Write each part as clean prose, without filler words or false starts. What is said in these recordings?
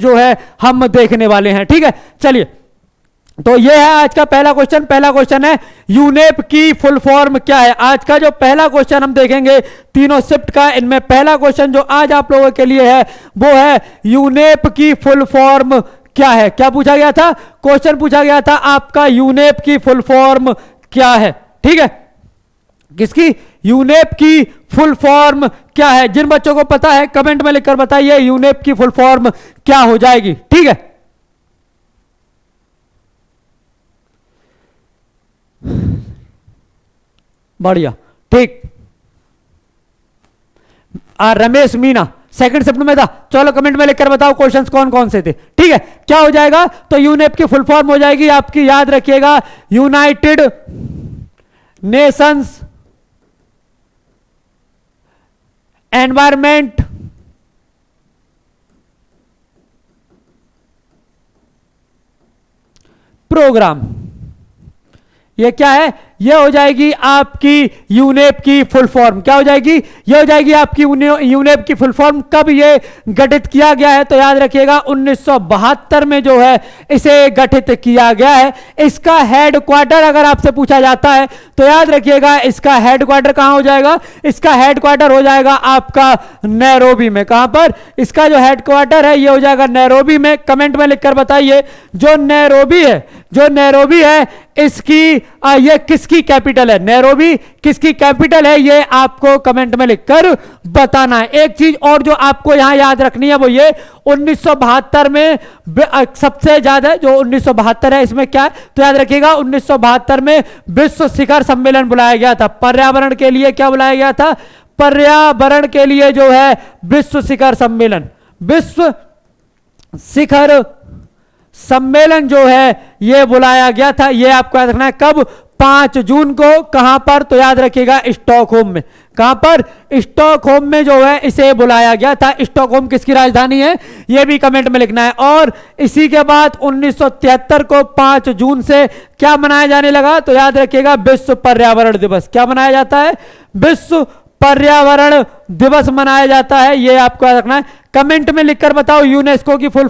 जो है हम देखने वाले हैं। ठीक है, चलिए, तो ये है आज का पहला क्वेश्चन। पहला क्वेश्चन है यूनेप की फुल फॉर्म क्या है। आज का जो पहला क्वेश्चन हम देखेंगे तीनों शिफ्ट का, इनमें पहला क्वेश्चन जो आज आप लोगों के लिए है वो है यूनेप की फुल फॉर्म क्या है। क्या पूछा गया था? क्वेश्चन पूछा गया था आपका यूनेप की फुल फॉर्म क्या है। ठीक है, किसकी? यूनेप की फुल फॉर्म क्या है। जिन बच्चों को पता है कमेंट में लिखकर बताइए यूनेप की फुल फॉर्म क्या हो जाएगी। ठीक है, बढ़िया, ठीक। रमेश मीना सेकंड शिफ्ट में था। चलो कमेंट में लिखकर बताओ क्वेश्चंस कौन कौन से थे। ठीक है, क्या हो जाएगा? तो यूनेप की फुल फॉर्म हो जाएगी आपकी, याद रखिएगा, यूनाइटेड नेशंस एनवायरमेंट प्रोग्राम। ये क्या है? ये हो जाएगी आपकी यूनेप की फुल फॉर्म। क्या हो जाएगी? ये हो जाएगी आपकी यूनेप की फुल फॉर्म। कब ये गठित किया गया है? तो याद रखिएगा 1972 में जो है इसे गठित किया गया है। इसका हेडक्वार्टर अगर आपसे पूछा जाता है तो याद रखिएगा इसका हेडक्वार्टर कहां हो जाएगा? इसका हेडक्वार्टर हो जाएगा आपका नैरोबी में। कहां पर? इसका जो हेडक्वार्टर है ये हो जाएगा नैरोबी में। कमेंट में लिखकर बताइए जो नैरोबी है इसकी ये किसकी कैपिटल है? नैरोबी किसकी कैपिटल है? ये आपको कमेंट में लिखकर बताना है। एक चीज और जो आपको यहां याद रखनी है वो ये 1972 में सबसे ज्यादा जो 1972 है इसमें क्या है? तो याद रखिएगा 1972 में विश्व शिखर सम्मेलन बुलाया गया था पर्यावरण के लिए। क्या बुलाया गया था? पर्यावरण के लिए जो है विश्व शिखर सम्मेलन। विश्व शिखर सम्मेलन जो है ये बुलाया गया था। ये आपको याद रखना है कब? 5 जून को। कहां पर? तो याद रखिएगा स्टॉकहोम में। कहां पर? स्टॉकहोम में जो है इसे बुलाया गया था। स्टॉकहोम किसकी राजधानी है? ये भी कमेंट में लिखना है। और इसी के बाद 1973 को 5 जून से क्या मनाया जाने लगा? तो याद रखिएगा विश्व पर्यावरण दिवस। क्या मनाया जाता है? विश्व पर्यावरण दिवस मनाया जाता है। ये आपको याद रखना है। कमेंट में लिखकर बताओ यूनेस्को की फुल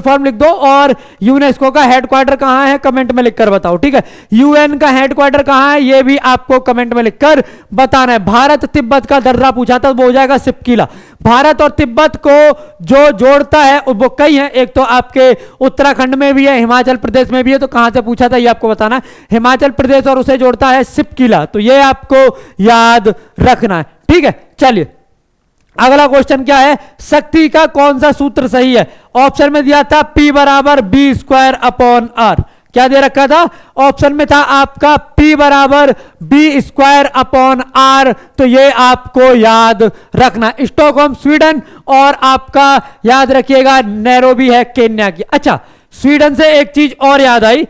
फॉर्म लिख दो और यूनेस्को का हेडक्वार्टर कहां है कमेंट में लिखकर बताओ। ठीक है, यूएन का हेडक्वार्टर कहां है ये भी आपको कमेंट में लिखकर बताना है। भारत तिब्बत का दर्रा पूछा था, वो हो जाएगा सिपकिला। भारत और तिब्बत को जो जोड़ता है वो कई है, एक तो आपके उत्तराखंड में भी है, हिमाचल प्रदेश में भी है। तो कहां से पूछा था ये आपको बताना है। हिमाचल प्रदेश और उसे जोड़ता है सिपकिला। तो ये आपको याद रखना है। ठीक है, चलिए अगला क्वेश्चन क्या है? शक्ति का कौन सा सूत्र सही है? ऑप्शन में दिया था P बराबर B²/R। क्या दे रखा था? ऑप्शन में था आपका P बराबर B²/R। तो ये आपको याद रखना। स्टॉकहोम स्वीडन और आपका याद रखिएगा नैरोबी है केन्या की। अच्छा, स्वीडन से एक चीज और याद आई,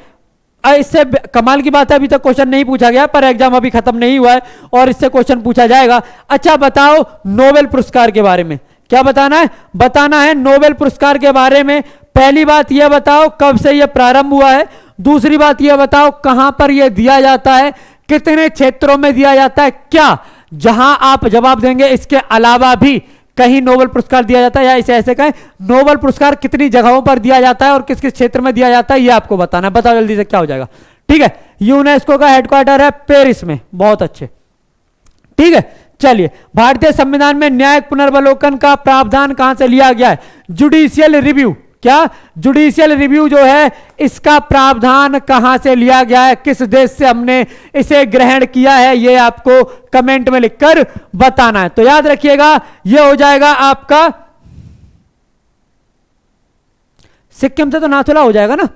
इससे कमाल की बात है अभी तक क्वेश्चन नहीं पूछा गया पर एग्जाम अभी खत्म नहीं हुआ है और इससे क्वेश्चन पूछा जाएगा। अच्छा बताओ नोबेल पुरस्कार के बारे में। क्या बताना है? बताना है नोबेल पुरस्कार के बारे में। पहली बात यह बताओ कब से यह प्रारंभ हुआ है। दूसरी बात यह बताओ कहां पर यह दिया जाता है, कितने क्षेत्रों में दिया जाता है। क्या जहां आप जवाब देंगे इसके अलावा भी कहीं नोबेल पुरस्कार दिया जाता है या इसे ऐसे कहें नोबेल पुरस्कार कितनी जगहों पर दिया जाता है और किस किस क्षेत्र में दिया जाता है ये आपको बताना है। बताओ जल्दी से क्या हो जाएगा। ठीक है, यूनेस्को का हेडक्वार्टर है पेरिस में। बहुत अच्छे। ठीक है, चलिए भारतीय संविधान में न्यायिक पुनर्वलोकन का प्रावधान कहां से लिया गया है? Judicial review. क्या? जुडिशियल रिव्यू जो है इसका प्रावधान कहां से लिया गया है, किस देश से हमने इसे ग्रहण किया है, ये आपको कमेंट में लिखकर बताना है। तो याद रखिएगा ये हो जाएगा आपका सिक्किम से तो नाथुला हो जाएगा ना।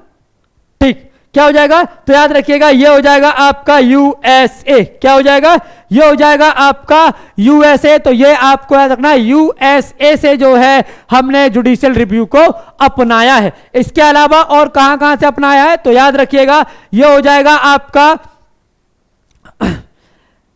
ठीक, क्या हो जाएगा? तो याद रखिएगा ये हो जाएगा आपका यूएसए। क्या हो जाएगा? ये हो जाएगा आपका यूएसए। तो ये आपको याद रखना है यूएसए से जो है हमने जुडिशियल रिव्यू को अपनाया है। इसके अलावा और कहां कहां से अपनाया है? तो याद रखिएगा ये हो जाएगा आपका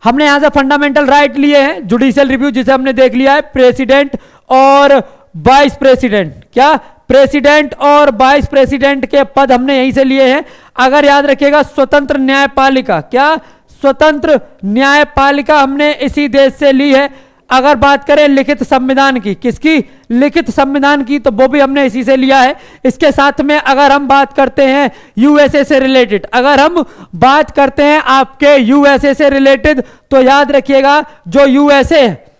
हमने यहां से फंडामेंटल राइट लिए हैं जुडिशियल रिव्यू जिसे हमने देख लिया है प्रेसिडेंट और वाइस प्रेसिडेंट। क्या? प्रेसिडेंट और वाइस प्रेसिडेंट के पद हमने यहीं से लिए हैं। अगर याद रखिएगा स्वतंत्र न्यायपालिका। क्या? स्वतंत्र न्यायपालिका हमने इसी देश से ली है। अगर बात करें लिखित संविधान की, किसकी? लिखित संविधान की, तो वो भी हमने इसी से लिया है। इसके साथ में अगर हम बात करते हैं यूएसए से रिलेटेड, अगर हम बात करते हैं आपके यूएसए से रिलेटेड, तो याद रखिएगा जो यूएसए है,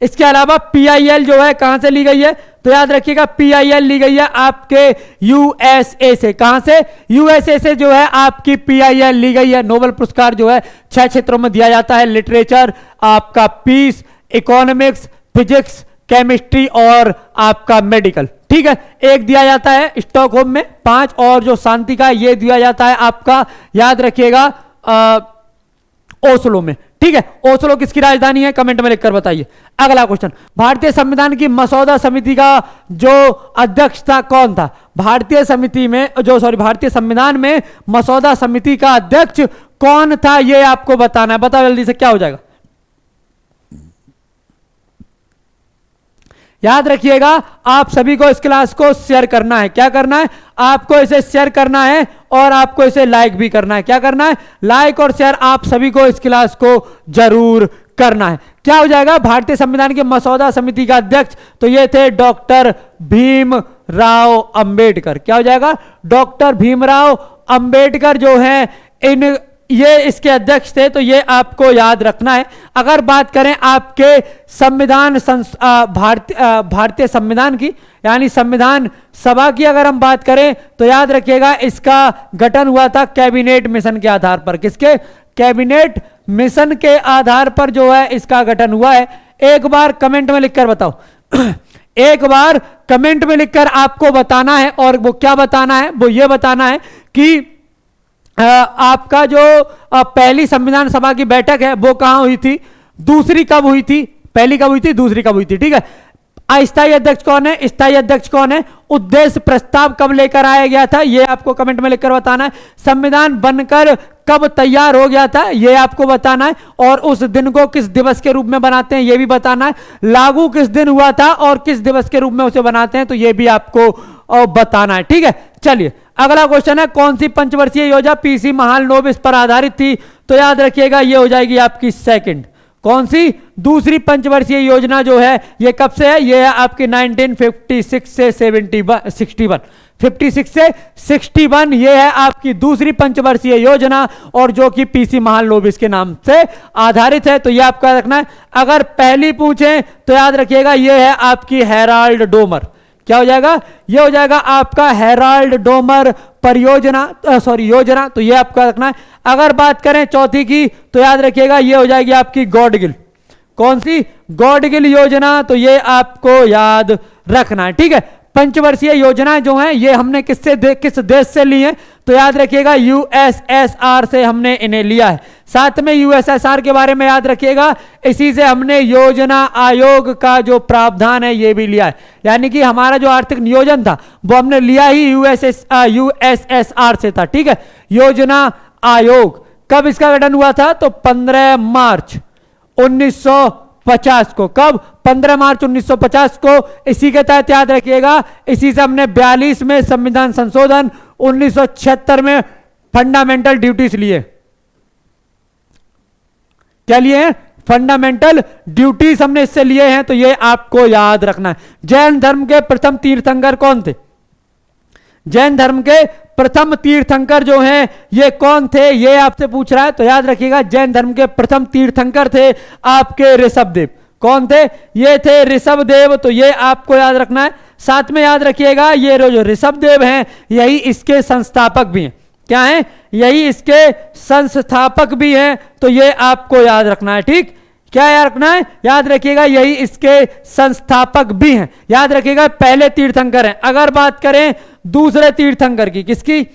इसके अलावा पीआईएल जो है कहां से ली गई है? तो याद रखिएगा पीआईएल ली गई है आपके यूएसए से। कहां से? यूएसए से जो है आपकी पीआईएल ली गई है। नोबेल पुरस्कार जो है 6 क्षेत्रों में दिया जाता है, लिटरेचर, आपका पीस, इकोनॉमिक्स, फिजिक्स, केमिस्ट्री और आपका मेडिकल। ठीक है, एक दिया जाता है स्टॉकहोम में 5, और जो शांति का ये दिया जाता है आपका, याद रखिएगा, ओस्लो में। ठीक है, ओस्लो किसकी राजधानी है? कमेंट में लिखकर बताइए। अगला क्वेश्चन, भारतीय संविधान की मसौदा समिति का जो अध्यक्ष था कौन था? भारतीय संविधान में मसौदा समिति का अध्यक्ष कौन था, यह आपको बताना है। बताओ जल्दी से, क्या हो जाएगा? याद रखिएगा आप सभी को इस क्लास को शेयर करना है। क्या करना है? आपको इसे शेयर करना है और आपको इसे लाइक भी करना है। क्या करना है? लाइक और शेयर आप सभी को इस क्लास को जरूर करना है। क्या हो जाएगा? भारतीय संविधान के मसौदा समिति का अध्यक्ष तो ये थे डॉक्टर भीमराव अंबेडकर। क्या हो जाएगा? डॉक्टर भीमराव अंबेडकर जो है ये इसके अध्यक्ष थे, तो ये आपको याद रखना है। अगर बात करें आपके संविधान भारतीय संविधान की, यानी संविधान सभा की अगर हम बात करें, तो याद रखिएगा इसका गठन हुआ था कैबिनेट मिशन के आधार पर। किसके? कैबिनेट मिशन के आधार पर जो है इसका गठन हुआ है। एक बार कमेंट में लिखकर बताओ एक बार कमेंट में लिखकर आपको बताना है, और वो क्या बताना है? वो ये बताना है कि आपका जो पहली संविधान सभा की बैठक है वो कहां हुई थी, दूसरी कब हुई थी, पहली कब हुई थी, दूसरी कब हुई थी। ठीक है, अस्थायी अध्यक्ष कौन है, स्थायी अध्यक्ष कौन है, उद्देश्य प्रस्ताव कब लेकर आया गया था, यह आपको कमेंट में लिखकर बताना है। संविधान बनकर कब तैयार हो गया था, यह आपको बताना है, और उस दिन को किस दिवस के रूप में बनाते हैं यह भी बताना है। लागू किस दिन हुआ था और किस दिवस के रूप में उसे बनाते हैं, तो यह भी आपको बताना है। ठीक है, चलिए अगला क्वेश्चन है, कौन सी पंचवर्षीय योजना पीसी महालनोबिस पर आधारित थी? तो याद रखिएगा ये हो जाएगी आपकी सेकंड। कौन सी? दूसरी पंचवर्षीय योजना जो है ये कब से है? ये है आपकी 1956 से 61 56 से 61 ये है आपकी दूसरी पंचवर्षीय योजना, और जो कि पीसी महालनोबिस के नाम से आधारित है। तो ये आपका रखना है। अगर पहली पूछें तो याद रखिएगा ये है आपकी हेराल्ड डोमर। क्या हो जाएगा? ये हो जाएगा आपका हेराल्ड डोमर परियोजना, योजना, तो ये आपका रखना है। अगर बात करें चौथी की तो याद रखिएगा ये हो जाएगी आपकी गॉडगिल। कौन सी? गॉडगिल योजना, तो ये आपको याद रखना है। ठीक है, पंचवर्षीय योजनाएं जो हैं ये हमने किस देश से ली हैं? तो याद रखिएगा यूएसएसआर से हमने इन्हें लिया है। साथ में यूएसएसआर के बारे में याद रखिएगा, इसी से हमने योजना आयोग का जो प्रावधान है ये भी लिया है। यानी कि हमारा जो आर्थिक नियोजन था वो हमने लिया ही यूएसएसआर से था। ठीक है, योजना आयोग कब इसका गठन हुआ था? तो 15 मार्च 1950 को। कब? 15 मार्च 1950 को। इसी के तहत याद रखिएगा इसी से हमने 42 में संविधान संशोधन, 1976 में फंडामेंटल ड्यूटीज लिए। क्या लिए हैं? फंडामेंटल ड्यूटीज हमने इससे लिए हैं, तो ये आपको याद रखना है। जैन धर्म के प्रथम तीर्थंकर कौन थे? जैन धर्म के प्रथम तीर्थंकर जो हैं ये कौन थे, ये आपसे पूछ रहा है। तो याद रखिएगा जैन धर्म के प्रथम तीर्थंकर थे आपके ऋषभदेव। कौन थे? ये थे ऋषभदेव, तो ये आपको याद रखना है। साथ में याद रखिएगा ये जो ऋषभदेव हैं यही इसके संस्थापक भी हैं। क्या हैं? यही इसके संस्थापक भी हैं, तो ये आपको याद रखना है। ठीक, क्या याद रखना है? याद रखिएगा यही इसके संस्थापक भी हैं। याद रखिएगा पहले तीर्थंकर हैं। अगर बात करें दूसरे तीर्थंकर की, किसकी?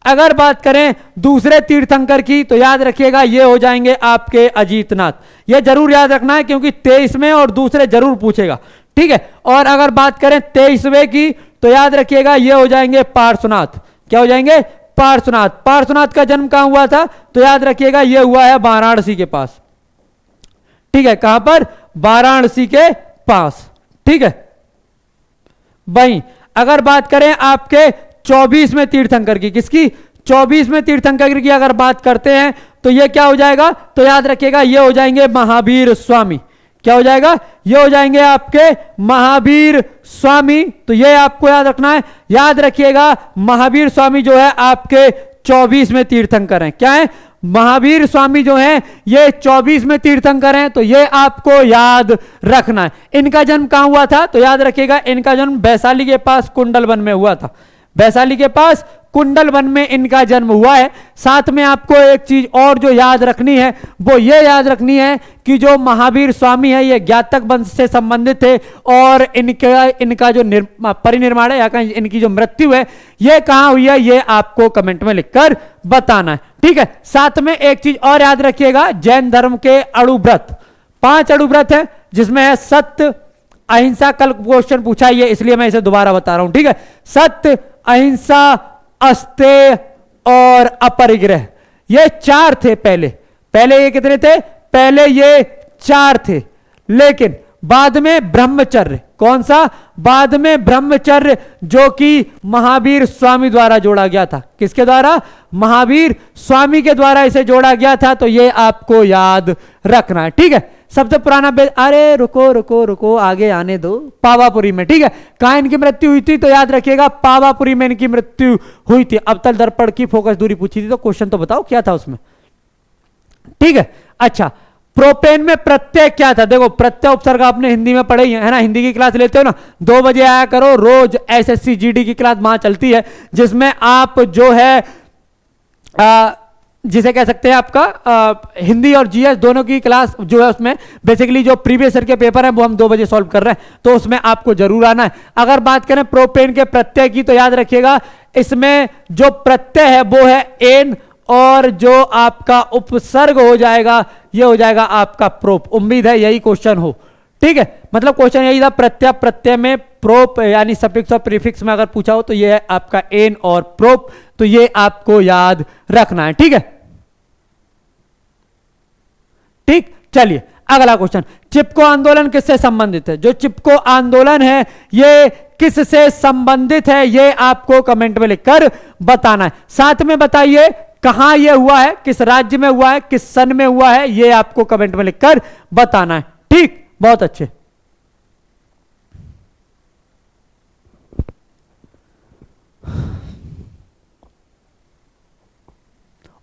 अगर बात करें दूसरे तीर्थंकर की तो याद रखिएगा ये हो जाएंगे आपके अजीतनाथ। ये जरूर याद रखना है क्योंकि 23 में और दूसरे जरूर पूछेगा। ठीक है, और अगर बात करें 23वें की तो याद रखिएगा ये हो जाएंगे पार्श्वनाथ। क्या हो जाएंगे? पार्श्वनाथ। पार्श्वनाथ का जन्म कहां हुआ था? तो याद रखिएगा ये हुआ है वाराणसी के पास। ठीक है, कहां पर? वाराणसी के पास। ठीक है, वहीं अगर बात करें आपके 24वें तीर्थंकर की, किसकी? 24वें तीर्थंकर की अगर बात करते हैं तो तो ये क्या हो जाएगा, तो याद रखिएगा ये हो जाएंगे महावीर स्वामी। क्या हो जाएगा, ये हो जाएंगे आपके महावीर स्वामी। तो ये आपको याद रखना है, याद रखिएगा महावीर स्वामी जो है आपके 24वें तीर्थंकर हैं। क्या है, महावीर स्वामी जो हैं ये 24वें तीर्थंकर हैं। तो ये आपको याद रखना है। इनका जन्म कहां हुआ था, तो याद रखिएगा इनका जन्म वैशाली के पास कुंडलवन में हुआ था। वैशाली के पास कुंडलवन में इनका जन्म हुआ है। साथ में आपको एक चीज और जो याद रखनी है वो ये याद रखनी है कि जो महावीर स्वामी है ये ज्ञातक वंश से संबंधित थे और इनका जो परिनिर्माण है या इनकी जो मृत्यु है ये कहां हुई है, ये आपको कमेंट में लिखकर बताना है। ठीक है, साथ में एक चीज और याद रखिएगा, जैन धर्म के अणुव्रत 5 अणुव्रत है जिसमें है सत्य, अहिंसा। कल क्वेश्चन पूछा है इसलिए मैं इसे दोबारा बता रहा हूं। ठीक है, सत्य, अहिंसा, अस्तेय और अपरिग्रह, ये 4 थे पहले ये कितने थे, पहले ये 4 थे। लेकिन बाद में ब्रह्मचर्य, कौन सा, बाद में ब्रह्मचर्य जो कि महावीर स्वामी द्वारा जोड़ा गया था। किसके द्वारा, महावीर स्वामी के द्वारा इसे जोड़ा गया था। तो ये आपको याद रखना है। ठीक है, सबसे पुराना अरे रुको रुको रुको, आगे आने दो, पावापुरी में। ठीक है, कहां इनकी मृत्यु हुई थी, तो याद रखिएगा पावापुरी में इनकी मृत्यु हुई थी। अवतल दर्पण की फोकस दूरी पूछी थी, तो क्वेश्चन तो बताओ क्या था उसमें। ठीक है, अच्छा, प्रोपेन में प्रत्यय क्या था, देखो प्रत्यय उपसर्ग आपने हिंदी में पढ़े है ना, हिंदी की क्लास लेते हो ना, 2 बजे आया करो रोज, एसएससी जीडी की क्लास वहां चलती है जिसमें आप जो है जिसे कह सकते हैं आपका हिंदी और जीएस दोनों की क्लास जो है उसमें बेसिकली जो प्रीवियस ईयर के पेपर है वो हम 2 बजे सॉल्व कर रहे हैं, तो उसमें आपको जरूर आना है। अगर बात करें प्रोपेन के प्रत्यय की तो याद रखिएगा इसमें जो प्रत्यय है वो है एन और जो आपका उपसर्ग हो जाएगा ये हो जाएगा आपका प्रोप। उम्मीद है यही क्वेश्चन हो। ठीक है, मतलब क्वेश्चन यही था, प्रत्यय में प्रोप यानी सफिक्स और प्रीफिक्स में अगर पूछा हो तो ये है आपका एन और प्रोप। तो ये आपको याद रखना है। ठीक है, ठीक, चलिए अगला क्वेश्चन, चिपको आंदोलन किससे संबंधित है। जो चिपको आंदोलन है ये किससे संबंधित है, ये आपको कमेंट में लिखकर बताना है। साथ में बताइए कहां यह हुआ है, किस राज्य में हुआ है, किस सन में हुआ है, ये आपको कमेंट में लिखकर बताना है। ठीक, बहुत अच्छे।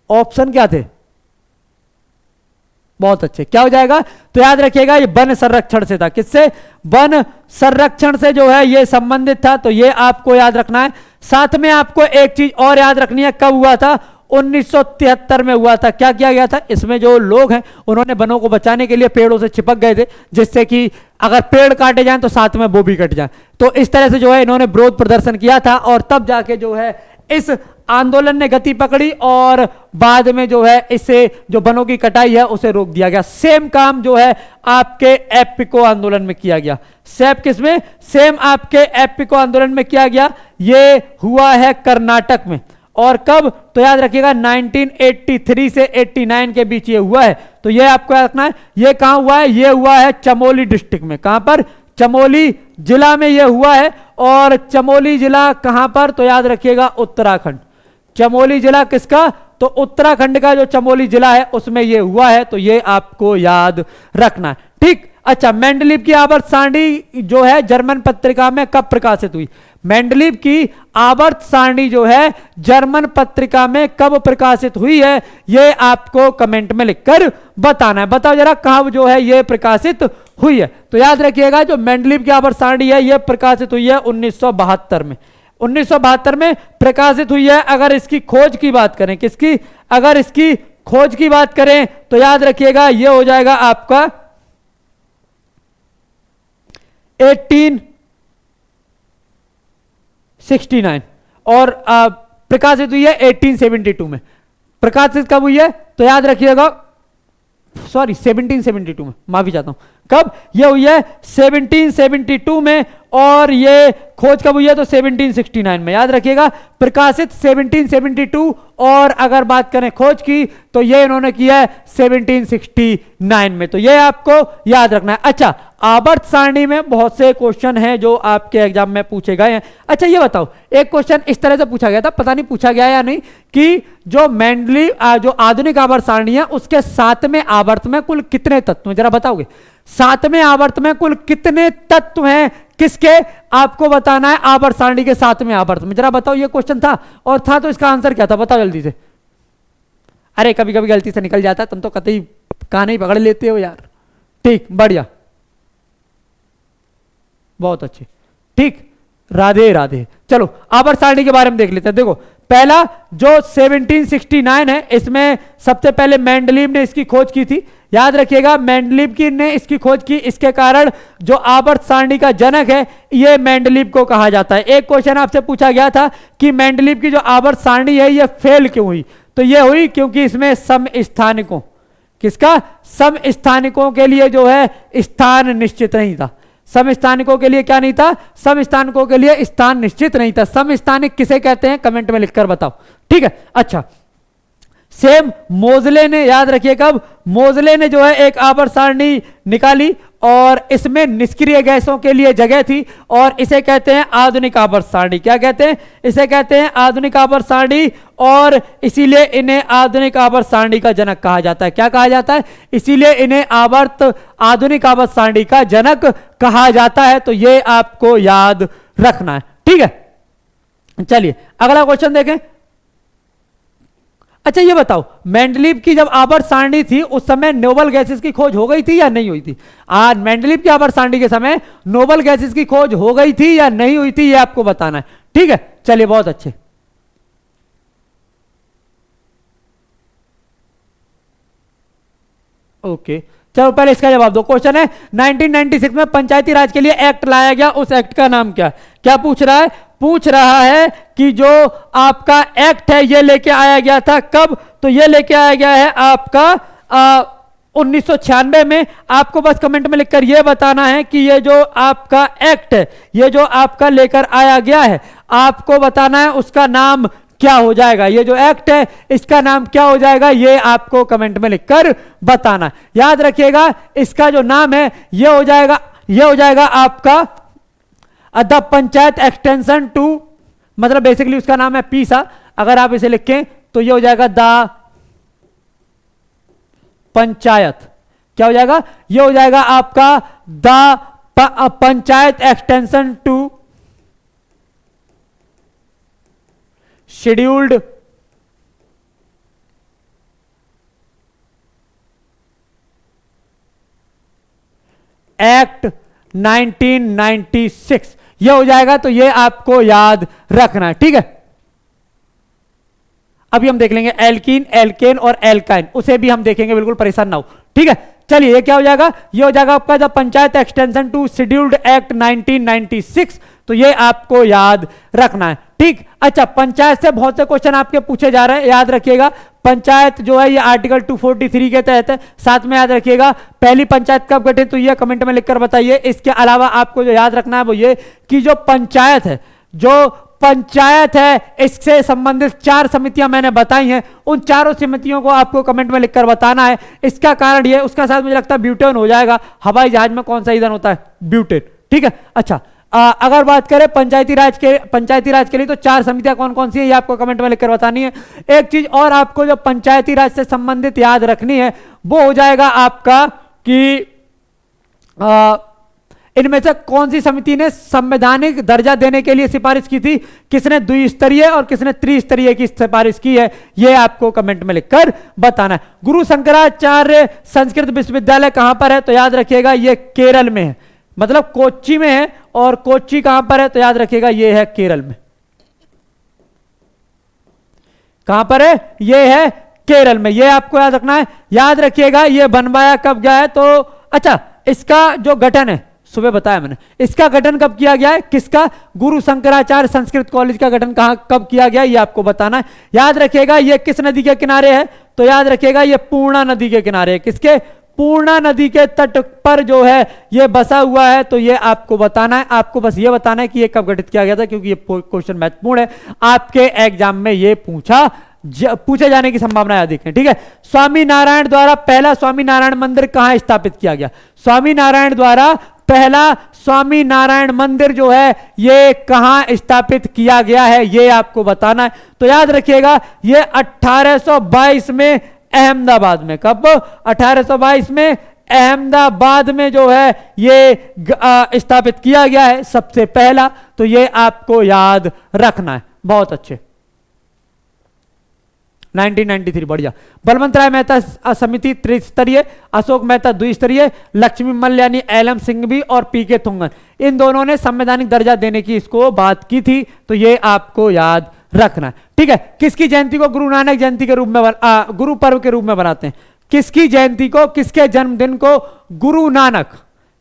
ऑप्शन क्या थे, बहुत अच्छे, क्या हो जाएगा, तो याद रखिएगा ये वन संरक्षण से था। किससे, वन संरक्षण से जो है ये संबंधित था। तो ये आपको याद रखना है। साथ में आपको एक चीज और याद रखनी है, कब हुआ था, 1973 में हुआ था। क्या किया गया था, इसमें जो लोग हैं उन्होंने वनों को बचाने के लिए पेड़ों से चिपक गए थे, जिससे कि अगर पेड़ काटे जाएं तो साथ में वो भी कट जाए। तो इस तरह से जो है इन्होंने विरोध प्रदर्शन किया था और तब जाके जो है इस आंदोलन ने गति पकड़ी और बाद में जो है इससे जो वनों की कटाई है उसे रोक दिया गया। सेम काम जो है आपके एपिको आंदोलन में किया गया। किसमें, सेम आपके एपिको आंदोलन में किया गया। ये हुआ है कर्नाटक में, और कब, तो याद रखिएगा 1983 से 89 के बीच ये हुआ है। तो ये आपको याद रखना है। ये कहां हुआ है, ये हुआ है चमोली डिस्ट्रिक्ट में। कहां पर, चमोली जिला में ये हुआ है। और चमोली जिला कहां पर, तो याद रखिएगा उत्तराखंड। चमोली जिला किसका, तो उत्तराखंड का जो चमोली जिला है उसमें ये हुआ है। तो ये आपको याद रखना है। ठीक, अच्छा, मेंडलीव की आवर्त सारणी जो है जर्मन पत्रिका में कब प्रकाशित हुई। मेंडलीव की आवर्त सारणी जो है जर्मन पत्रिका में कब प्रकाशित हुई है, ये आपको कमेंट में लिखकर बताना है। बताओ जरा कहां जो है ये प्रकाशित हुई है। तो याद रखिएगा जो मेंडलीव की आवर्त सारणी है ये प्रकाशित हुई है 1972 में। 1972 में प्रकाशित हुई है। अगर इसकी खोज की बात करें, किसकी, अगर इसकी खोज की बात करें तो याद रखिएगा ये हो जाएगा आपका 1869 और प्रकाशित हुई है 1872 में। प्रकाशित कब हुई है, तो याद रखिएगा, सॉरी 1772 में, माफी चाहता हूं। कब ये हुई है, 1772 में। और ये खोज कब हुई है? तो 1769 में, याद रखिएगा। प्रकाशित 1772, और अगर बात करें खोज की तो ये इन्होंने किया है 1769 में। तो ये आपको याद रखना है। अच्छा, आवर्त सारणी में बहुत से क्वेश्चन हैं जो आपके एग्जाम में पूछे गए हैं। अच्छा ये बताओ, एक क्वेश्चन इस तरह से पूछा गया था, पता नहीं पूछा गया या नहीं, कि जो मेंडली जो आधुनिक आवर्त सारणी है उसके 7वें आवर्त में कुल कितने तत्व हैं? जरा बताओगे 7वें आवर्त में कुल कितने तत्व हैं? किसके? आपको बताना है आवर्त सारणी के 7वें आवर्त में। जरा बताओ, ये क्वेश्चन था और था तो इसका आंसर क्या था? बताओ जल्दी से। अरे कभी कभी गलती से निकल जाता है, तुम तो कतई कान ही पकड़ लेते हो यार। ठीक, बढ़िया, बहुत अच्छे, ठीक, राधे राधे। चलो आवर्त सारणी के बारे में देख लेते हैं। देखो पहला जो 1769 है, इसमें सबसे पहले मेंडलीव ने इसकी खोज की थी। याद रखिएगा, मेंडलीव की ने इसकी खोज की, इसके कारण जो आवर्त सारणी का जनक है ये मेंडलीव को कहा जाता है। एक क्वेश्चन आपसे पूछा गया था कि मेंडलीव की जो आवर्त सारणी है ये फेल क्यों हुई? तो ये हुई क्योंकि इसमें समस्थानिकों, किसका? समस्थानिकों के लिए जो है स्थान निश्चित नहीं था। समस्थानिकों के लिए क्या नहीं था? समस्थानिकों के लिए स्थान निश्चित नहीं था। समस्थानिक किसे कहते हैं? कमेंट में लिखकर बताओ, ठीक है। अच्छा, सेम मोजले ने, याद रखिए कब, मोजले ने जो है एक आवर्त सारणी निकाली और इसमें निष्क्रिय गैसों के लिए जगह थी और इसे कहते हैं आधुनिक आवर्त सारणी। क्या कहते हैं? इसे कहते हैं आधुनिक आवर्त सारणी, और इसीलिए इन्हें आधुनिक आवर्त सारणी का जनक कहा जाता है। क्या कहा जाता है? इसीलिए इन्हें आधुनिक आवर्त सारणी का जनक कहा जाता है। तो ये आपको याद रखना है, ठीक है। चलिए अगला क्वेश्चन देखें। अच्छा ये बताओ, मेंडलीव की जब आवर्त सारणी थी उस समय नोबल गैसेस की खोज हो गई थी या नहीं हुई थी? आज मेंडलीव की आवर्त सारणी के समय नोबल गैसेस की खोज हो गई थी या नहीं हुई थी, ये आपको बताना है, ठीक है। चलिए बहुत अच्छे। ओके, चलो पहले इसका जवाब दो। क्वेश्चन है 1996 में पंचायती राज के लिए एक्ट लाया गया, उस एक्ट का नाम क्या? क्या पूछ रहा है? पूछ रहा है कि जो आपका एक्ट है ये लेके आया गया था कब? तो ये लेके आया गया है आपका 1996 में। आपको बस कमेंट में लिखकर ये बताना है कि ये जो आपका एक्ट है, ये जो आपका लेकर आया गया है, आपको बताना है उसका नाम क्या हो जाएगा। ये जो एक्ट है इसका नाम क्या हो जाएगा, ये आपको कमेंट में लिखकर बताना। याद रखिएगा इसका जो नाम है ये हो जाएगा आपका द पंचायत एक्सटेंशन टू, मतलब बेसिकली उसका नाम है पीसा। अगर आप इसे लिखें तो ये हो जाएगा द पंचायत, क्या हो जाएगा? ये हो जाएगा आपका the panchayat extension to scheduled act 1996, ये हो जाएगा। तो ये आपको याद रखना है, ठीक है। अभी हम देख लेंगे एल्कीन, एल्केन और एल्काइन, उसे भी हम देखेंगे, बिल्कुल परेशान ना हो, ठीक है। चलिए ये क्या हो जाएगा? ये हो जाएगा आपका जब panchayat extension to scheduled act 1996। तो ये आपको याद रखना है, ठीक। अच्छा, पंचायत से बहुत से क्वेश्चन आपके पूछे जा रहे हैं, याद रखिएगा। पंचायत जो है ये आर्टिकल 243 के तहत है। साथ में याद रखिएगा पहली पंचायत कब गठित हुई है, कमेंट में लिखकर बताइए। इसके अलावा आपको जो याद रखना है वो ये कि जो पंचायत है इससे संबंधित 4 समितियां मैंने बताई हैं, उन चारों समितियों को आपको कमेंट में लिखकर बताना है। इसका कारण ये, उसका साथ मुझे लगता है ब्यूटेन हो जाएगा। हवाई जहाज में कौन सा ईंधन होता है? ब्यूटेन, ठीक है। अच्छा, अगर बात करें पंचायती राज के लिए तो 4 समितियां कौन कौन सी है ये आपको कमेंट में लिखकर बतानी है। एक चीज और आपको जो पंचायती राज से संबंधित याद रखनी है वो हो जाएगा आपका कि इनमें से कौन सी समिति ने संवैधानिक दर्जा देने के लिए सिफारिश की थी, किसने द्विस्तरीय और किसने त्रिस्तरीय की सिफारिश की है, यह आपको कमेंट में लिखकर बताना है। गुरु शंकराचार्य संस्कृत विश्वविद्यालय कहां पर है? तो याद रखिएगा ये केरल में है, मतलब कोच्चि में है। और कोच्चि कहां पर है? तो याद रखिएगा ये है केरल में। कहां पर है? ये है केरल में, ये आपको याद रखना है। याद रखिएगा ये बनवाया कब गया है? तो अच्छा, इसका जो गठन है, सुबह बताया मैंने, इसका गठन कब किया गया है? किसका? गुरु शंकराचार्य संस्कृत कॉलेज का गठन कब किया गया, ये आपको बताना है। याद रखिएगा ये किस नदी के किनारे है? तो याद रखिएगा ये पूर्णा नदी के किनारे है। किसके? पूर्णा नदी के तट पर जो है ये बसा हुआ है, तो ये आपको बताना है। आपको बस ये बताना है कि ये कब गठित किया गया था, क्योंकि ये क्वेश्चन महत्वपूर्ण है, आपके एग्जाम में ये पूछे जाने की संभावना अधिक है। ठीक है, स्वामी नारायण द्वारा पहला स्वामी नारायण मंदिर कहां स्थापित किया गया? स्वामी नारायण द्वारा पहला स्वामी नारायण मंदिर जो है ये कहां स्थापित किया गया है, ये आपको बताना है। तो याद रखिएगा ये 1822 में अहमदाबाद में। कब? 1822 में अहमदाबाद में जो है ये स्थापित किया गया है सबसे पहला। तो ये आपको याद रखना है। बहुत अच्छे। 1993 बढ़िया। बलवंत राय मेहता समिति त्रिस्तरीय, अशोक मेहता द्विस्तरीय, लक्ष्मी मल्ल्यानी, एलएम सिंघवी और पीके थुंगन, इन दोनों ने संवैधानिक दर्जा देने की इसको बात की थी। तो ये आपको याद रखना है। ठीक है, किसकी जयंती को गुरु नानक जयंती के रूप में गुरु पर्व के रूप में बनाते हैं? किसकी जयंती को, किसके जन्मदिन को गुरु नानक,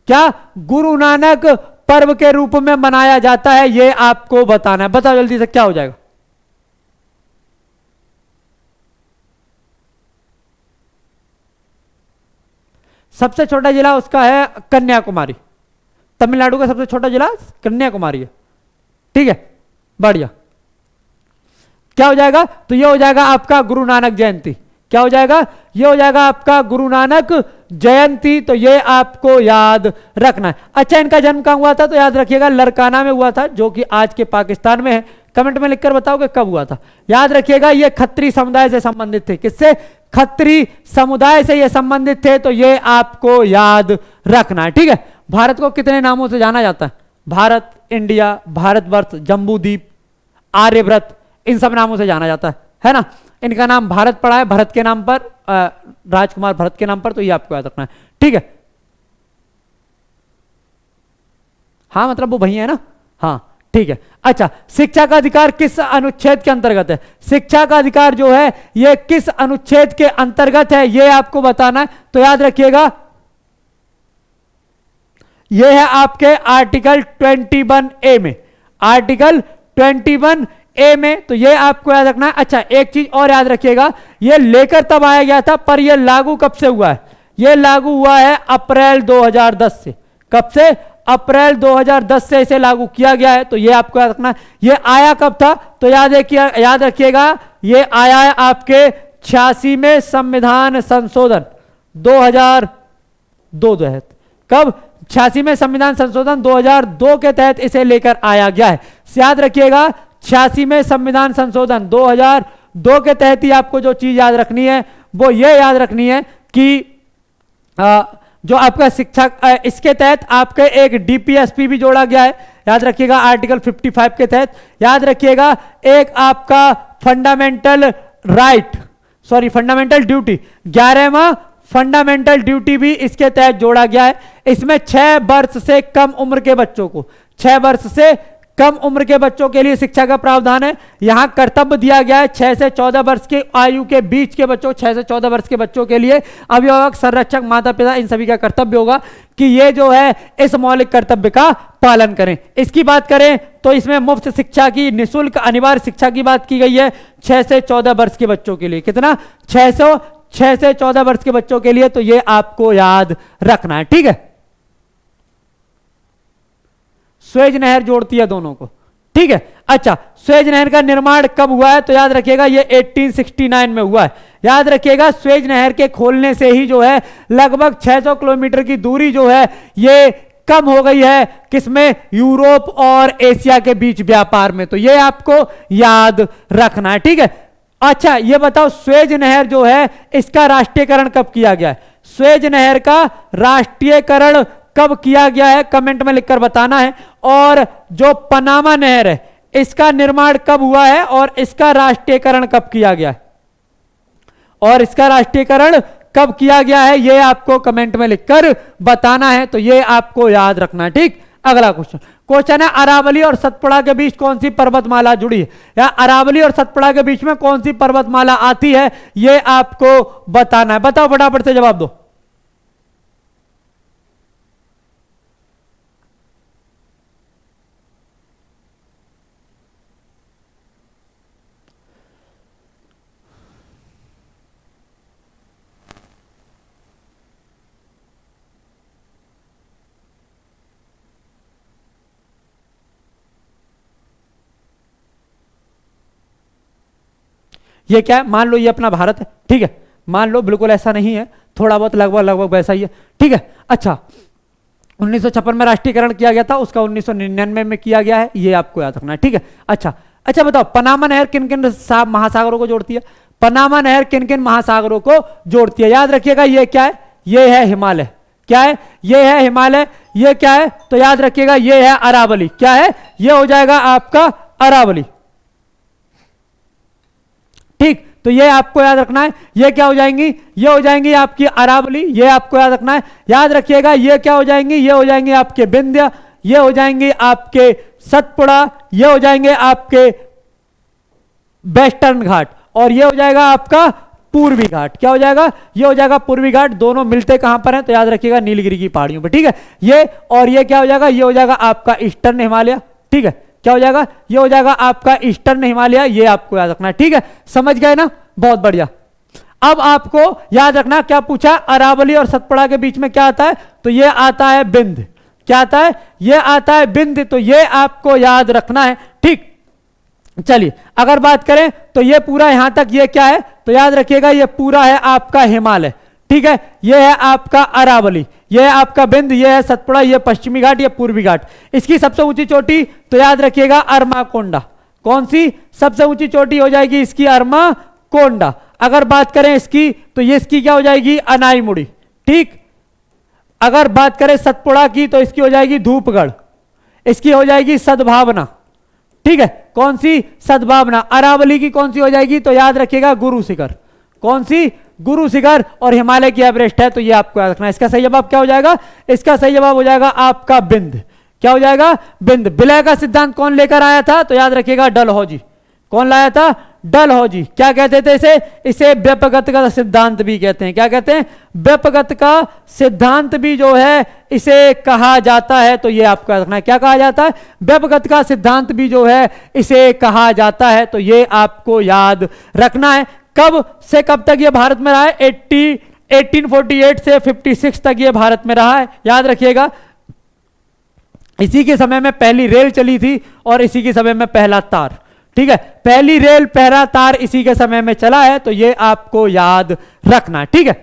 क्या गुरु नानक पर्व के रूप में मनाया जाता है, ये आपको बताना है। बताओ जल्दी से क्या हो जाएगा? सबसे छोटा जिला उसका है कन्याकुमारी। तमिलनाडु का सबसे छोटा जिला कन्याकुमारी है। ठीक है, बढ़िया। क्या हो जाएगा? तो ये हो जाएगा आपका गुरु नानक जयंती। क्या हो जाएगा? ये हो जाएगा आपका गुरु नानक जयंती। तो ये आपको याद रखना है। अच्छा, इनका जन्म कहां हुआ था? तो याद रखिएगा लरकाना में हुआ था, जो कि आज के पाकिस्तान में है। कमेंट में लिखकर बताओगे कब हुआ था। याद रखिएगा ये खत्री समुदाय से संबंधित थे। किससे? खत्री समुदाय से ये संबंधित थे। तो ये आपको याद रखना है। ठीक है, भारत को कितने नामों से जाना जाता है? भारत, इंडिया, भारतवर्ष, जम्बूद्वीप, आर्यव्रत, इन सब नामों से जाना जाता है ना। इनका नाम भारत पड़ा है भरत के नाम पर, राजकुमार भरत के नाम पर। तो ये आपको याद रखना है। ठीक है, हाँ मतलब वो भैया है ना। हाँ ठीक है। अच्छा, शिक्षा का अधिकार किस अनुच्छेद के अंतर्गत है? शिक्षा का अधिकार जो है ये किस अनुच्छेद के अंतर्गत है, ये आपको बताना है। तो याद रखिएगा ये है आपके आर्टिकल 21A में, आर्टिकल 21A में। तो ये आपको याद रखना है। अच्छा, एक चीज और याद रखिएगा, ये लेकर तब आया गया था, पर ये लागू कब से हुआ है? ये लागू हुआ है अप्रैल 2010 से। कब से? अप्रैल 2010 से इसे लागू किया गया है। तो ये आपको याद रखना है। ये आया कब था? तो याद रखिएगा ये आया है आपके 86 में संविधान संशोधन 2002 तहत। कब? 86 में संविधान संशोधन 2002 के तहत इसे लेकर आया गया है। याद रखिएगा 86 में संविधान संशोधन 2002 के तहत ही आपको जो चीज याद रखनी है वो ये याद रखनी है कि जो आपका शिक्षा, इसके तहत आपके एक डीपीएसपी भी जोड़ा गया है। याद रखिएगा आर्टिकल 55 के तहत। याद रखिएगा एक आपका fundamental right, sorry fundamental duty, 11वां फंडामेंटल ड्यूटी भी इसके तहत जोड़ा गया है। इसमें 6 वर्ष से कम उम्र के बच्चों को, 6 वर्ष से कम उम्र के बच्चों के लिए शिक्षा का प्रावधान है। यहां कर्तव्य दिया गया है 6 से 14 वर्ष की आयु के बीच के बच्चों, 6 से 14 वर्ष के बच्चों के लिए अभिभावक, संरक्षक, माता पिता, इन सभी का कर्तव्य होगा कि ये जो है इस मौलिक कर्तव्य का पालन करें। इसकी बात करें तो इसमें मुफ्त शिक्षा की, निःशुल्क अनिवार्य शिक्षा की बात की गई है 6 से 14 वर्ष के बच्चों के लिए। कितना? 6 से 14 वर्ष के बच्चों के लिए। तो ये आपको याद रखना है। ठीक है, स्वेज नहर जोड़ती है दोनों को। ठीक है। अच्छा, स्वेज नहर का निर्माण कब हुआ है? तो याद रखिएगा ये 1869 में हुआ है। याद रखिएगा स्वेज नहर के खोलने से ही जो है लगभग 600 किलोमीटर की दूरी जो है ये कम हो गई है। किसमें? यूरोप और एशिया के बीच व्यापार में। तो ये आपको याद रखना है। ठीक है। अच्छा, ये बताओ स्वेज नहर जो है इसका राष्ट्रीयकरण कब किया गया है? स्वेज नहर का राष्ट्रीयकरण कब किया गया है? कमेंट में लिखकर बताना है। और जो पनामा नहर है इसका निर्माण कब हुआ है और इसका राष्ट्रीयकरण कब किया गया है? और इसका राष्ट्रीयकरण कब किया गया है ये आपको कमेंट में लिखकर बताना है। तो ये आपको याद रखना है। ठीक। अगला क्वेश्चन है अरावली और सतपुड़ा के बीच कौन सी पर्वतमाला जुड़ी है? या अरावली और सतपुड़ा के बीच में कौन सी पर्वतमाला आती है ये आपको बताना है। बताओ फटाफट से जवाब दो। ये क्या है, मान लो ये अपना भारत है, ठीक है, मान लो बिल्कुल ऐसा नहीं है, थोड़ा बहुत लगभग लगभग वैसा ही है, ठीक है। अच्छा, 1956 में राष्ट्रीयकरण किया गया था, उसका 1999 में किया गया है, ये आपको याद रखना है, ठीक है। अच्छा बताओ, पनामा नहर किन किन महासागरों को जोड़ती है? पनामा नहर किन किन महासागरों को जोड़ती है? याद रखिएगा, ये क्या है, ये है हिमालय, क्या है, ये है हिमालय, ये क्या है, तो याद रखिएगा ये है अरावली, क्या है, ये हो जाएगा आपका अरावली, ठीक। तो ये आपको याद रखना है, ये क्या हो जाएंगी, ये हो जाएंगी आपकी अरावली, ये आपको याद रखना है। याद रखिएगा ये क्या हो जाएंगी, ये हो जाएंगे आपके विंध्य, ये हो जाएंगे आपके सतपुड़ा, ये हो जाएंगे आपके वेस्टर्न घाट, और ये हो जाएगा आपका पूर्वी घाट। क्या हो जाएगा, ये हो जाएगा पूर्वी घाट। दोनों मिलते कहां पर हैं, तो याद रखिएगा नीलगिरी की पहाड़ियों पर, ठीक है। ये और ये क्या हो जाएगा, ये हो जाएगा आपका ईस्टर्न हिमालय, ठीक है। क्या हो जाएगा, ये हो जाएगा आपका ईस्टर्न हिमालय, ये आपको याद रखना है, ठीक है। समझ गए ना, बहुत बढ़िया। अब आपको याद रखना क्या पूछा, अरावली और सतपुड़ा के बीच में क्या आता है, तो ये आता है बिंद, क्या आता है, ये आता है बिंद, तो ये आपको याद रखना है, ठीक। चलिए अगर बात करें तो ये पूरा यहां तक ये क्या है, तो याद रखिएगा ये पूरा है आपका हिमालय, ठीक है। ये है आपका अरावली, ये है आपका बिंद, ये है सतपुड़ा, ये पश्चिमी घाट, ये पूर्वी घाट। इसकी सबसे ऊंची चोटी तो याद रखिएगा अरमाकोंडा, कौन सी सबसे ऊंची चोटी हो जाएगी इसकी, अरमाकोंडा। अगर बात करें इसकी तो ये इसकी क्या हो जाएगी, अनाईमुड़ी, ठीक। अगर बात करें सतपुड़ा की तो इसकी हो जाएगी धूपगढ़, इसकी हो जाएगी सद्भावना, ठीक है, कौन सी, सद्भावना। अरावली की कौन सी हो जाएगी, तो याद रखिएगा गुरु शिखर, कौन सी, गुरु शिखर। और हिमालय की एवरेस्ट है, तो ये आपको याद रखना है। इसका सही जवाब क्या हो जाएगा, इसका सही जवाब हो जाएगा आपका बिंद, क्या हो जाएगा, बिंद। विलय का सिद्धांत कौन लेकर आया था, तो याद रखिएगा डलहौजी, कौन लाया था, डलहौजी। क्या कहते थे इसे, इसे व्यपगत का सिद्धांत भी कहते हैं, क्या कहते हैं, व्यपगत का सिद्धांत भी जो है इसे कहा जाता है, तो ये आपको याद रखना है। क्या कहा जाता है, व्यपगत का सिद्धांत भी जो है इसे कहा जाता है, तो ये आपको याद रखना है। कब से कब तक ये भारत में रहा है, 1848 से 56 तक ये भारत में रहा है, याद रखिएगा। इसी के समय में पहली रेल चली थी और इसी के समय में पहला तार, ठीक है, पहली रेल पहला तार इसी के समय में चला है, तो ये आपको याद रखना है, ठीक है।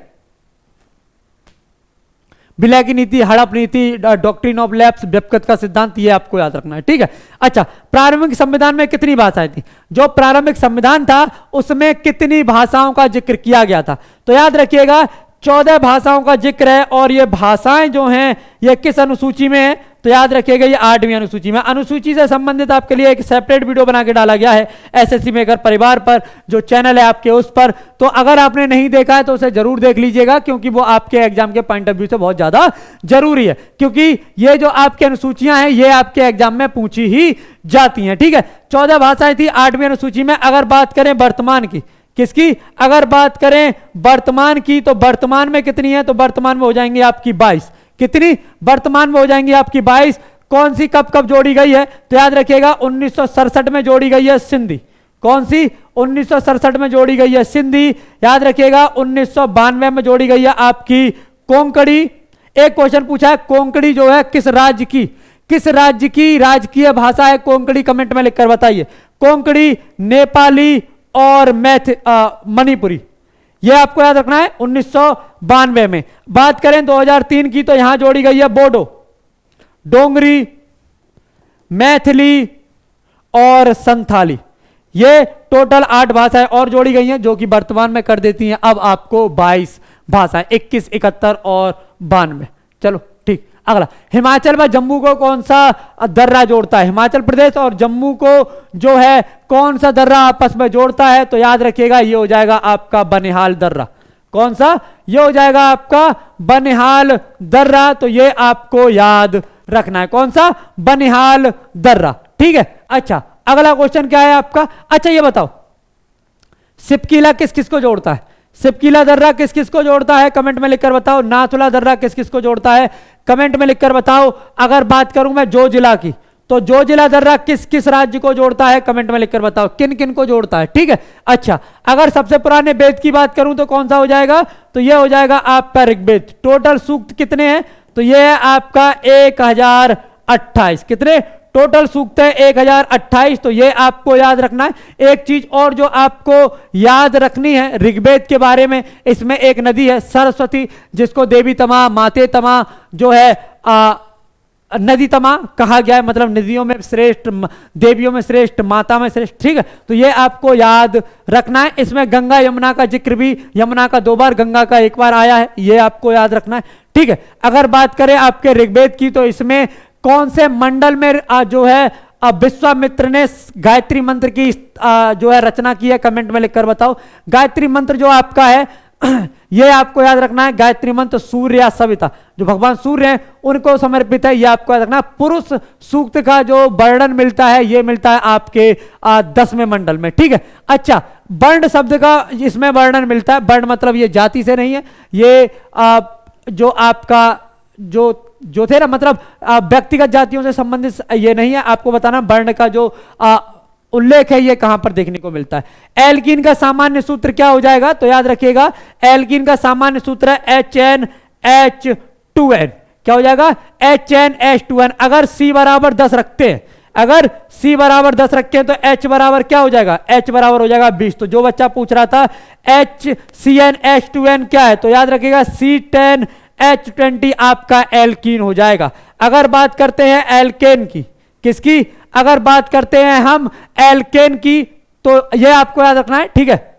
विलय की नीति, हड़प नीति, डॉक्ट्रिन ऑफ लैप्स, व्यपगत का सिद्धांत, ये आपको याद रखना है, ठीक है। अच्छा, प्रारंभिक संविधान में कितनी भाषाएं थी, जो प्रारंभिक संविधान था उसमें कितनी भाषाओं का जिक्र किया गया था, तो याद रखिएगा 14 भाषाओं का जिक्र है। और ये भाषाएं जो हैं ये किस अनुसूची में है, तो याद रखिएगा ये 8वीं अनुसूची में। अनुसूची से संबंधित आपके लिए एक सेपरेट वीडियो बना के डाला गया है एसएससी मेकर परिवार पर, जो चैनल है आपके उस पर, तो अगर आपने नहीं देखा है तो उसे जरूर देख लीजिएगा, क्योंकि वो आपके एग्जाम के पॉइंट ऑफ व्यू से बहुत ज्यादा जरूरी है, क्योंकि ये जो आपकी अनुसूचियां हैं ये आपके एग्जाम में पूछी ही जाती हैं, ठीक है। 14 भाषाएं थी 8वीं अनुसूची में। अगर बात करें वर्तमान की, किसकी, अगर बात करें वर्तमान की, तो वर्तमान में कितनी है, तो वर्तमान में हो जाएंगी आपकी 22, कितनी, वर्तमान में हो जाएंगी आपकी 22। कौन सी कब कब जोड़ी गई है, तो याद रखिएगा 1967 में जोड़ी गई है सिंधी, कौन सी, 1967 में जोड़ी गई है सिंधी। याद रखिएगा 1992 में जोड़ी गई है आपकी कोंकणी। एक क्वेश्चन पूछा है, कोंकणी जो है किस राज्य की, किस राज्य की राजकीय भाषा है कोंकणी, कमेंट में लिखकर बताइए। कोंकणी, नेपाली और मणिपुरी, यह आपको याद रखना है 1992 में। बात करें 2003 की, तो यहां जोड़ी गई है बोडो, डोंगरी, मैथिली और संथाली। ये टोटल 8 भाषाएं और जोड़ी गई हैं, जो कि वर्तमान में कर देती हैं अब आपको 22 भाषाएं, 21, 71 और 92। चलो ठीक, अगला, हिमाचल व जम्मू को कौन सा दर्रा जोड़ता है, हिमाचल प्रदेश और जम्मू को जो है कौन सा दर्रा आपस में जोड़ता है, तो याद रखिएगा ये हो जाएगा आपका बनिहाल दर्रा। कौन सा, ये हो जाएगा आपका बनिहाल दर्रा, तो ये आपको याद रखना है, कौन सा, बनिहाल दर्रा, ठीक है। अच्छा, अगला क्वेश्चन क्या है आपका, अच्छा ये बताओ सिपकीला किस किस को जोड़ता है, सिपकीला दर्रा किस किस को जोड़ता है, कमेंट में लिखकर बताओ। नाथुला दर्रा किस किस को जोड़ता है, कमेंट में लिखकर बताओ। अगर बात करूं मैं जो जिला की, तो जो जिला दर्रा किस किस राज्य को जोड़ता है, कमेंट में लिखकर बताओ, किन किन को जोड़ता है, ठीक है। अच्छा, अगर सबसे पुराने वेद की बात करूं तो कौन सा हो जाएगा, तो यह हो जाएगा आपका ऋग्वेद। टोटल सूक्त कितने हैं, तो यह है आपका 1028, कितने, टोटल सूक्त है 1028, तो ये आपको याद रखना है। एक चीज और जो आपको याद रखनी है ऋग्वेद के बारे में, इसमें एक नदी है सरस्वती, जिसको देवी तमा, माते तमा जो है नदी तमा कहा गया है, मतलब नदियों में श्रेष्ठ, देवियों में श्रेष्ठ, माता में श्रेष्ठ, ठीक है। तो ये आपको याद रखना है। इसमें गंगा यमुना का जिक्र भी, यमुना का 2 बार, गंगा का 1 बार आया है, ये आपको याद रखना है, ठीक है। अगर बात करें आपके ऋग्वेद की, तो इसमें कौन से मंडल में जो है विश्वामित्र ने गायत्री मंत्र की जो है रचना की है, कमेंट में लिखकर बताओ। गायत्री मंत्र जो आपका है ये आपको याद रखना है, गायत्री मंत्र सूर्य या सविता, जो भगवान सूर्य हैं उनको समर्पित है, ये आपको याद रखना है। पुरुष सूक्त का जो वर्णन मिलता है, ये मिलता है आपके 10वें मंडल में, ठीक है। अच्छा, वर्ण शब्द का इसमें वर्णन मिलता है, वर्ण मतलब ये जाति से नहीं है, ये जो आपका जो थे ना, मतलब व्यक्तिगत जातियों से संबंधित ये नहीं है, आपको बताना वर्ण का जो उल्लेख है ये कहां पर देखने को मिलता है। एल्कीन का सामान्य सूत्र क्या हो जाएगा, तो याद रखिएगा एल्कीन का सामान्य सूत्र है HNH2N, क्या हो जाएगा HNH2N। अगर C बराबर 10 रखते हैं, अगर C बराबर 10 रखते हैं तो H बराबर क्या हो जाएगा, H बराबर हो जाएगा 20। तो जो बच्चा पूछ रहा था HCnH2N क्या है, तो याद रखिएगा C10H20 आपका एल्कीन हो जाएगा। अगर बात करते हैं एल्केन की, किसकी, अगर बात करते हैं हम एल्केन की, तो यह आपको याद रखना है, ठीक है।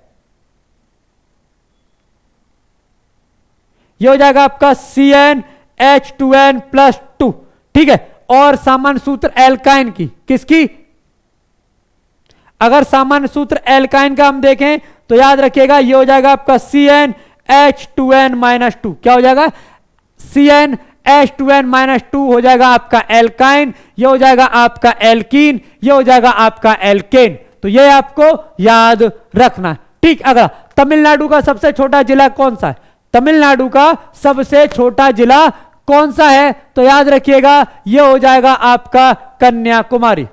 यह हो जाएगा आपका CnH2n+2, ठीक है। और सामान्य सूत्र एल्काइन की, किसकी, अगर सामान्य सूत्र एल्काइन का हम देखें तो याद रखिएगा यह हो जाएगा आपका CnH2n-2, क्या हो जाएगा CnH2n-2 हो जाएगा आपका एल्काइन, ये हो जाएगा आपका एल्कीन, ये हो जाएगा आपका एल्केन। तो ये आपको याद रखना, ठीक। अगला, तमिलनाडु का सबसे छोटा जिला कौन सा है, तमिलनाडु का सबसे छोटा जिला कौन सा है, तो याद रखिएगा ये हो जाएगा आपका कन्याकुमारी,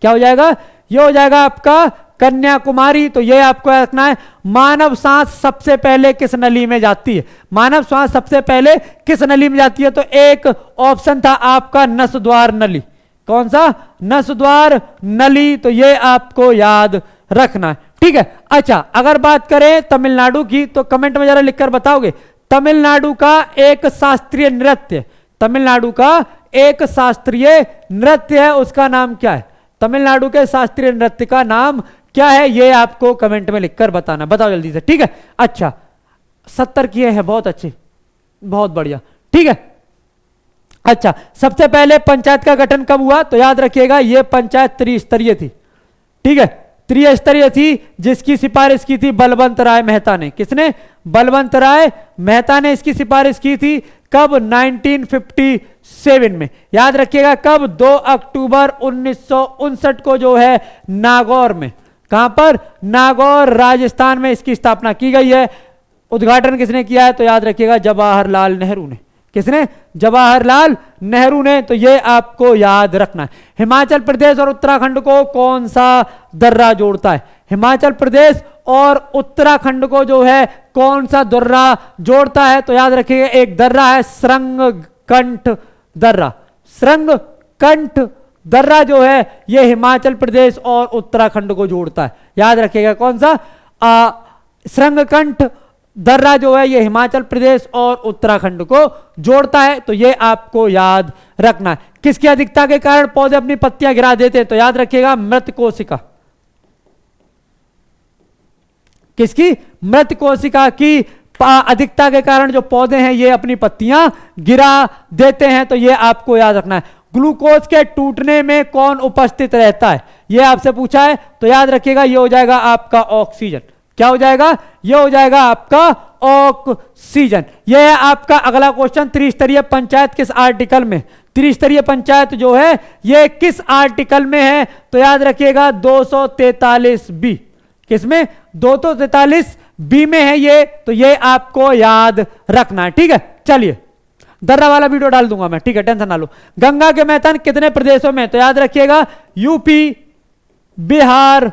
क्या हो जाएगा, ये हो जाएगा आपका कन्याकुमारी। तो ये आपको रखना है। मानव सांस सबसे पहले किस नली में जाती है, मानव सांस सबसे पहले किस नली में जाती है, तो एक ऑप्शन था आपका नसद्वार नली, कौन सा, नसद्वार नली। तो ये आपको याद रखना है, ठीक है। अच्छा, अगर बात करें तमिलनाडु की, तो कमेंट में जरा लिखकर बताओगे तमिलनाडु का एक शास्त्रीय नृत्य, तमिलनाडु का एक शास्त्रीय नृत्य है, उसका नाम क्या है, तमिलनाडु के शास्त्रीय नृत्य का नाम क्या है, ये आपको कमेंट में लिखकर बताना, बताओ जल्दी से, ठीक है। अच्छा, 70 किए हैं, बहुत अच्छे, बहुत बढ़िया, ठीक है। अच्छा, सबसे पहले पंचायत का गठन कब हुआ, तो याद रखिएगा ये पंचायत त्रिस्तरीय थी, ठीक है, त्रिस्तरीय थी, जिसकी सिफारिश की थी बलवंत राय मेहता ने। किसने, बलवंत राय मेहता ने इसकी सिफारिश की थी, कब, 1957 में। याद रखिएगा कब, 2 अक्टूबर 1959 को जो है नागौर में, कहां पर, नागौर राजस्थान में इसकी स्थापना की गई है। उद्घाटन किसने किया है, तो याद रखिएगा जवाहरलाल नेहरू ने। किसने, जवाहरलाल नेहरू ने। तो ये आपको याद रखना है। हिमाचल प्रदेश और उत्तराखंड को कौन सा दर्रा जोड़ता है, हिमाचल प्रदेश और उत्तराखंड को जो है कौन सा दर्रा जोड़ता है, तो याद रखिएगा एक दर्रा है श्रृंगकंठ दर्रा। श्रृंगकंठ दर्रा जो है ये हिमाचल प्रदेश और उत्तराखंड को जोड़ता है। याद रखिएगा कौन सा, श्रृंगकंठ दर्रा जो है ये हिमाचल प्रदेश और उत्तराखंड को जोड़ता है। तो ये आपको याद रखना है। किसकी अधिकता के कारण पौधे अपनी पत्तियां गिरा देते हैं, तो याद रखिएगा मृत कोशिका। किसकी, मृत कोशिका की अधिकता के कारण जो पौधे हैं ये अपनी पत्तियां गिरा देते हैं। तो ये आपको याद रखना है। ग्लूकोज के टूटने में कौन उपस्थित रहता है, ये आपसे पूछा है, तो याद रखिएगा ये हो जाएगा आपका ऑक्सीजन। क्या हो जाएगा, ये हो जाएगा आपका ऑक्सीजन। ये है आपका अगला क्वेश्चन। त्रिस्तरीय पंचायत किस आर्टिकल में, त्रिस्तरीय पंचायत जो है ये किस आर्टिकल में है, तो याद रखिएगा 243 बी। किसमें, 243 बी में है ये। तो ये आपको याद रखना है, ठीक है। चलिए, दर्रा वाला वीडियो डाल दूंगा मैं, ठीक है, टेंशन ना लो। गंगा के मैदान कितने प्रदेशों में, तो याद रखिएगा यूपी, बिहार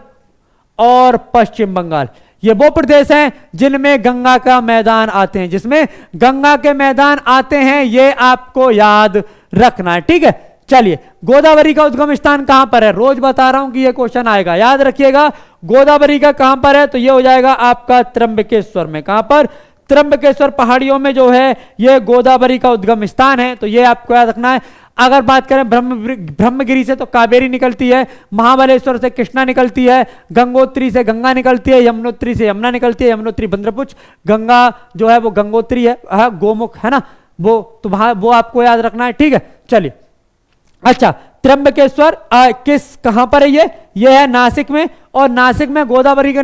और पश्चिम बंगाल। ये वो प्रदेश हैं जिनमें गंगा का मैदान आते हैं, जिसमें गंगा के मैदान आते हैं, ये आपको याद रखना है, ठीक है। चलिए, गोदावरी का उद्गम स्थान कहां पर है? रोज बता रहा हूं कि यह क्वेश्चन आएगा, याद रखिएगा। गोदावरी का कहां पर है? तो यह हो जाएगा आपका त्र्यंबकेश्वर में। कहां पर? त्र्यंबकेश्वर पहाड़ियों में जो है यह गोदावरी का उद्गम स्थान है, तो यह आपको याद रखना है। अगर बात करें ब्रह्मगिरी से तो कावेरी निकलती है, महाबलेश्वर से कृष्णा निकलती है, गंगोत्री से गंगा निकलती है, यमुनोत्री से यमुना निकलती है, यमुनोत्री बंद्रपुछ, गंगा जो है वो गंगोत्री है, गोमुख है ना वो, तो वो आपको याद रखना है, ठीक है। चलिए, अच्छा, त्र्यंबकेश्वर कहां पर है? ये है नासिक में, और नासिक में गोदावरी के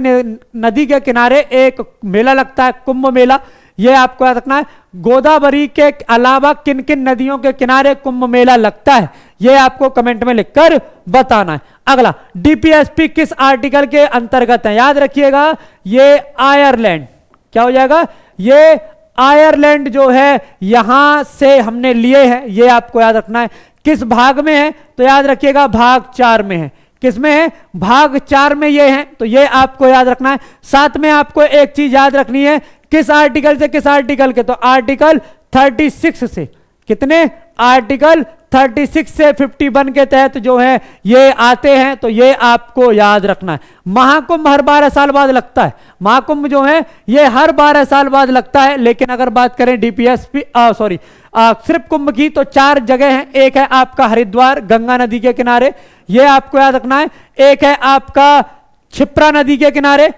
नदी के किनारे एक मेला लगता है, कुंभ मेला। यह आपको याद रखना है। गोदावरी के अलावा किन किन नदियों के किनारे कुंभ मेला लगता है, यह आपको कमेंट में लिखकर बताना है। अगला, डीपीएसपी किस आर्टिकल के अंतर्गत है? याद रखिएगा, ये आयरलैंड, क्या हो जाएगा? ये आयरलैंड जो है यहां से हमने लिए हैं, यह आपको याद रखना है। किस भाग में है? तो याद रखिएगा भाग 4 में है। किस में है? भाग 4 में ये है, तो ये आपको याद रखना है। साथ में आपको एक चीज याद रखनी है, किस आर्टिकल से किस आर्टिकल के? तो आर्टिकल 36 से, कितने? आर्टिकल 36 से 51 के तहत जो है ये आते हैं, तो ये आपको याद रखना है। महाकुंभ हर 12 साल बाद लगता है, महाकुंभ जो है ये हर 12 साल बाद लगता है। लेकिन अगर बात करें डीपीएसपी सिर्फ कुंभ की, तो 4 जगह हैं। एक है आपका हरिद्वार गंगा नदी के किनारे, ये आपको याद रखना है। एक है आपका क्षिप्रा नदी के किनारे,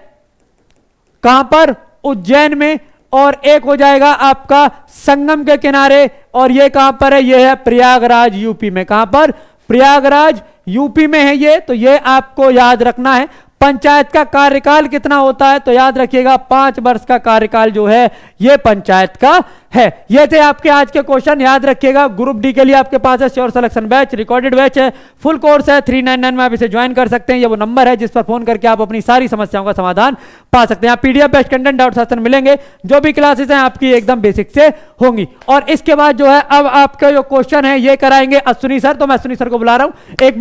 कहां पर? उज्जैन में। और एक हो जाएगा आपका संगम के किनारे, और ये कहां पर है? ये है प्रयागराज यूपी में। कहां पर? प्रयागराज यूपी में है ये, तो ये आपको याद रखना है। पंचायत का कार्यकाल कितना होता है? तो याद रखिएगा 5 वर्ष का कार्यकाल जो है ये पंचायत का है। ये थे आपके आज के क्वेश्चन, याद रखिएगा। ग्रुप डी के लिए आपके पास है sure selection batch, recorded batch है, फुल कोर्स है, 399 में आप इसे ज्वाइन कर सकते हैं। ये वो नंबर है जिस पर फोन करके आप अपनी सारी समस्याओं का समाधान पा सकते हैं। आप PDF based content doubt session मिलेंगे, जो भी क्लासेस हैं आपकी एकदम बेसिक से होंगी। और इसके बाद जो है अब आपका जो क्वेश्चन है ये कराएंगे अश्विनी सर, तो मैं अश्विनी सर को बुला रहा हूं। एक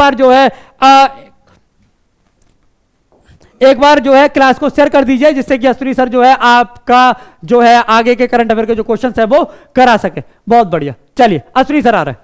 बार जो है क्लास को शेयर कर दीजिए, जिससे कि अश्विनी सर जो है आपका जो है आगे के करंट अफेयर के जो क्वेश्चन है वो करा सके। बहुत बढ़िया, चलिए अश्विनी सर आ रहे हैं।